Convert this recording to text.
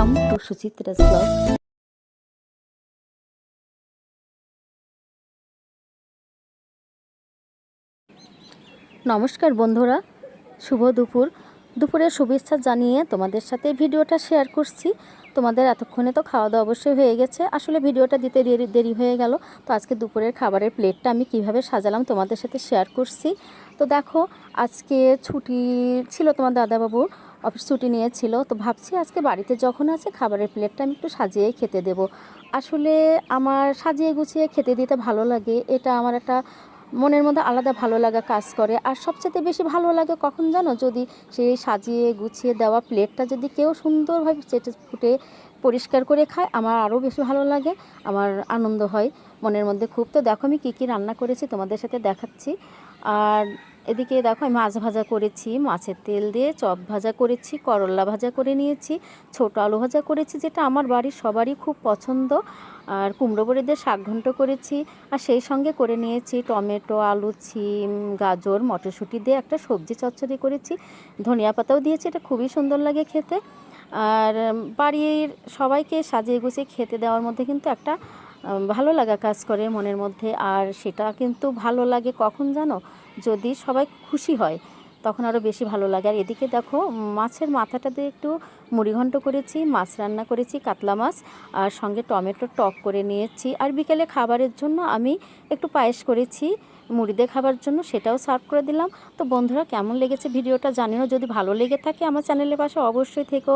Welcome to সুচিত্রাস blog. নমস্কার বন্ধুরা, শুভ দুপুরের শুভেচ্ছা জানিয়ে তোমাদের সাথে ভিডিওটা শেয়ার করছি। তোমাদের এতক্ষণে তো খাওয়া দাওয়া অবশ্যই হয়ে গেছে। আসলে ভিডিওটা দিতে দেরি হয়ে গেল। তো আজকে দুপুরের খাবারের প্লেটটা আমি কিভাবে সাজালাম তোমাদের সাথে শেয়ার করছি। তো দেখো, আজকে ছুটি ছিল, তোমার দাদাবাবু অফিস ছুটি নিয়েছিল। তো ভাবছি আজকে বাড়িতে যখন আছে খাবারের প্লেটটা আমি একটু সাজিয়ে খেতে দেব। আসলে আমার সাজিয়ে গুছিয়ে খেতে দিতে ভালো লাগে, এটা আমার একটা মনের মধ্যে আলাদা ভালো লাগা কাজ করে। আর সবচেয়ে বেশি ভালো লাগে কখন জানো, যদি সেই সাজিয়ে গুছিয়ে দেওয়া প্লেটটা যদি কেউ সুন্দরভাবে চেটে ফুটে পরিষ্কার করে খায়, আমার আরও বেশি ভালো লাগে, আমার আনন্দ হয় মনের মধ্যে খুব। তো দেখো আমি কী কী রান্না করেছি তোমাদের সাথে দেখাচ্ছি। আর এদিকে দেখো আমি মাছ ভাজা করেছি, মাছের তেল দিয়ে চপ ভাজা করেছি, করলা ভাজা করে নিয়েছি, ছোটো আলু ভাজা করেছি যেটা আমার বাড়ির সবারই খুব পছন্দ, আর কুমড়ো বড়ি দিয়ে শাক ঘন্ট করেছি। আর সেই সঙ্গে করে নিয়েছি টমেটো, আলু, সিম, গাজর, মটরশুঁটি দিয়ে একটা সবজি চচ্চড়ি করেছি, ধনিয়া পাতাও দিয়েছি, এটা খুবই সুন্দর লাগে খেতে। আর বাড়ির সবাইকে সাজিয়ে গুছিয়ে খেতে দেওয়ার মধ্যে কিন্তু একটা ভালো লাগা কাজ করে মনের মধ্যে। আর সেটা কিন্তু ভালো লাগে কখন জানো, যদি সবাই খুশি হয় তখন আরও বেশি ভালো লাগে। আর এদিকে দেখো মাছের মাথাটা দিয়ে একটু মুড়িঘণ্ট করেছি, মাছ রান্না করেছি কাতলা মাছ, আর সঙ্গে টমেটো টক করে নিয়েছি। আর বিকেলে খাবারের জন্য আমি একটু পায়েস করেছি মুড়ি দিয়ে খাবার জন্য, সেটাও সার্ভ করে দিলাম। তো বন্ধুরা, কেমন লেগেছে ভিডিওটা জানিও। যদি ভালো লেগে থাকে আমার চ্যানেলের পাশে অবশ্যই থেকো।